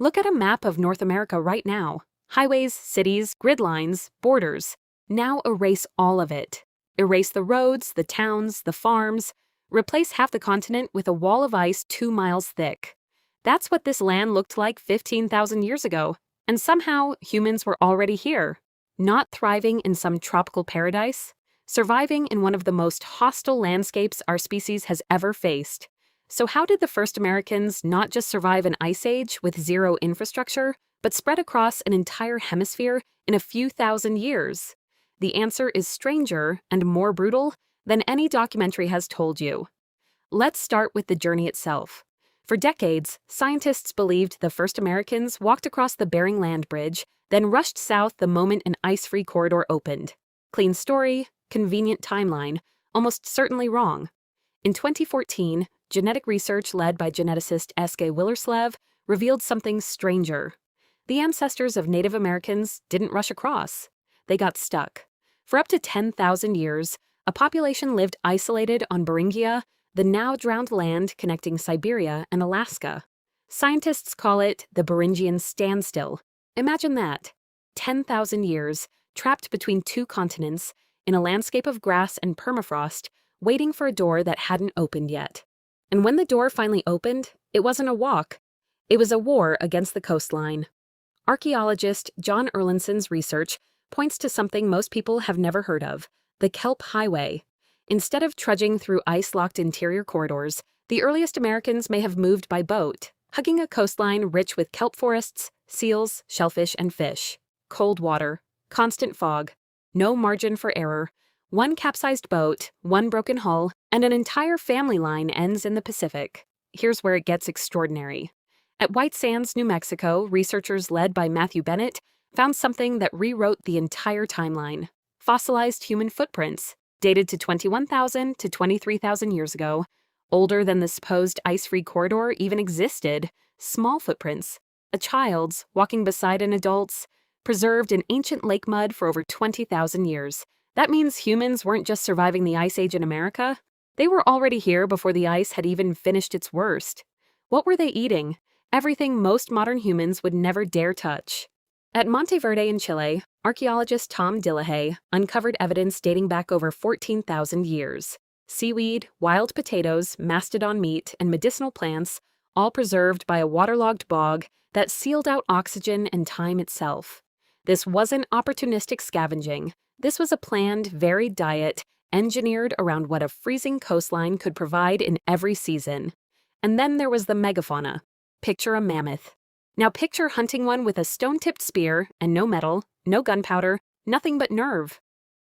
Look at a map of North America right now. Highways, cities, grid lines, borders. Now erase all of it. Erase the roads, the towns, the farms. Replace half the continent with a wall of ice 2 miles thick. That's what this land looked like 15,000 years ago. And somehow, humans were already here. Not thriving in some tropical paradise. Surviving in one of the most hostile landscapes our species has ever faced. So how did the first Americans not just survive an ice age with zero infrastructure, but spread across an entire hemisphere in a few thousand years? The answer is stranger and more brutal than any documentary has told you. Let's start with the journey itself. For decades, scientists believed the first Americans walked across the Bering Land Bridge, then rushed south the moment an ice-free corridor opened. Clean story, convenient timeline, almost certainly wrong. In 2014, genetic research led by geneticist Eske Willerslev revealed something stranger. The ancestors of Native Americans didn't rush across. They got stuck. For up to 10,000 years, a population lived isolated on Beringia, the now drowned land connecting Siberia and Alaska. Scientists call it the Beringian standstill. Imagine that. 10,000 years, trapped between two continents, in a landscape of grass and permafrost, waiting for a door that hadn't opened yet. And when the door finally opened, it wasn't a walk. It was a war against the coastline. Archaeologist John Erlandson's research points to something most people have never heard of, the Kelp Highway. Instead of trudging through ice-locked interior corridors, the earliest Americans may have moved by boat, hugging a coastline rich with kelp forests, seals, shellfish, and fish. Cold water, constant fog, no margin for error. One capsized boat, one broken hull, and an entire family line ends in the Pacific. Here's where it gets extraordinary. At White Sands, New Mexico, researchers led by Matthew Bennett found something that rewrote the entire timeline. Fossilized human footprints, dated to 21,000 to 23,000 years ago, older than the supposed ice-free corridor even existed. Small footprints, a child's walking beside an adult's, preserved in ancient lake mud for over 20,000 years. That means humans weren't just surviving the Ice Age in America. They were already here before the ice had even finished its worst. What were they eating? Everything most modern humans would never dare touch. At Monteverde in Chile, archaeologist Tom Dillahay uncovered evidence dating back over 14,000 years. Seaweed, wild potatoes, mastodon meat, and medicinal plants, all preserved by a waterlogged bog that sealed out oxygen and time itself. This wasn't opportunistic scavenging. This was a planned, varied diet engineered around what a freezing coastline could provide in every season. And then there was the megafauna. Picture a mammoth. Now picture hunting one with a stone-tipped spear and no metal, no gunpowder, nothing but nerve.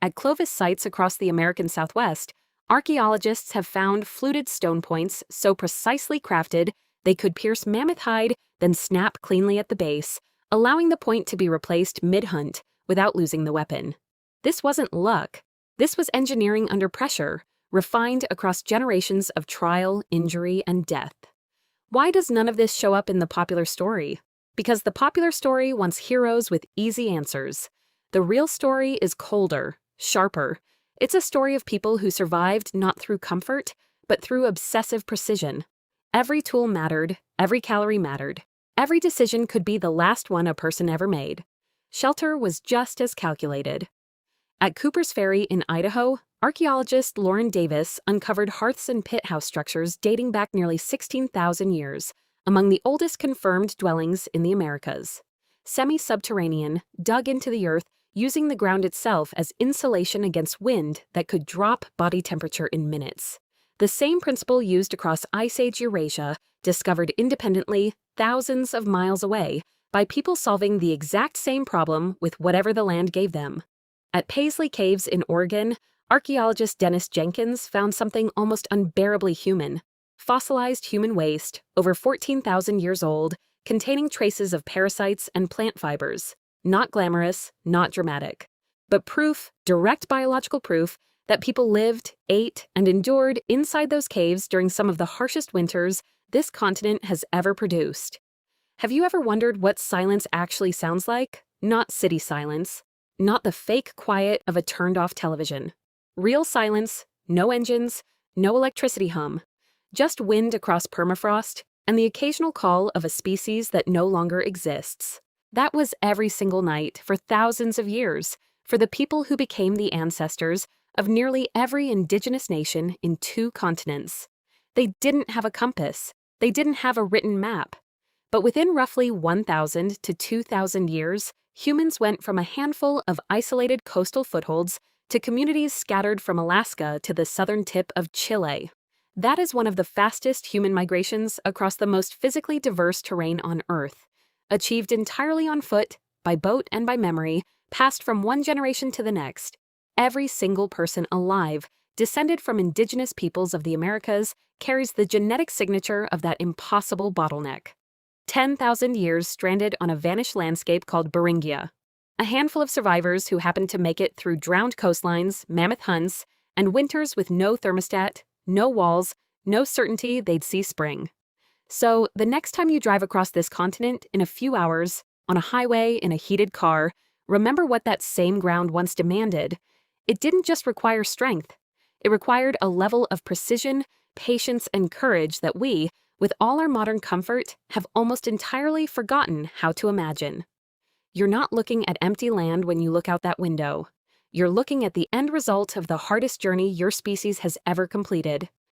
At Clovis sites across the American Southwest, archaeologists have found fluted stone points so precisely crafted they could pierce mammoth hide, then snap cleanly at the base, allowing the point to be replaced mid-hunt without losing the weapon. This wasn't luck. This was engineering under pressure, refined across generations of trial, injury, and death. Why does none of this show up in the popular story? Because the popular story wants heroes with easy answers. The real story is colder, sharper. It's a story of people who survived not through comfort, but through obsessive precision. Every tool mattered, every calorie mattered. Every decision could be the last one a person ever made. Shelter was just as calculated. At Cooper's Ferry in Idaho, archaeologist Lauren Davis uncovered hearths and pit house structures dating back nearly 16,000 years, among the oldest confirmed dwellings in the Americas. Semi-subterranean, dug into the earth, using the ground itself as insulation against wind that could drop body temperature in minutes. The same principle used across Ice Age Eurasia, discovered independently, thousands of miles away, by people solving the exact same problem with whatever the land gave them. At Paisley Caves in Oregon, archaeologist Dennis Jenkins found something almost unbearably human. Fossilized human waste, over 14,000 years old, containing traces of parasites and plant fibers. Not glamorous, not dramatic. But proof, direct biological proof, that people lived, ate, and endured inside those caves during some of the harshest winters this continent has ever produced. Have you ever wondered what silence actually sounds like? Not city silence. Not the fake quiet of a turned-off television. Real silence, no engines, no electricity hum. Just wind across permafrost, and the occasional call of a species that no longer exists. That was every single night for thousands of years for the people who became the ancestors of nearly every indigenous nation in 2 continents. They didn't have a compass. They didn't have a written map. But within roughly 1,000 to 2,000 years, humans went from a handful of isolated coastal footholds to communities scattered from Alaska to the southern tip of Chile. That is one of the fastest human migrations across the most physically diverse terrain on Earth, achieved entirely on foot, by boat, and by memory, passed from one generation to the next. Every single person alive, descended from indigenous peoples of the Americas, carries the genetic signature of that impossible bottleneck. 10,000 years stranded on a vanished landscape called Beringia. A handful of survivors who happened to make it through drowned coastlines, mammoth hunts, and winters with no thermostat, no walls, no certainty they'd see spring. So, the next time you drive across this continent in a few hours, on a highway in a heated car, remember what that same ground once demanded. It didn't just require strength. It required a level of precision, patience, and courage that we, with all our modern comfort, have almost entirely forgotten how to imagine. You're not looking at empty land when you look out that window. You're looking at the end result of the hardest journey your species has ever completed.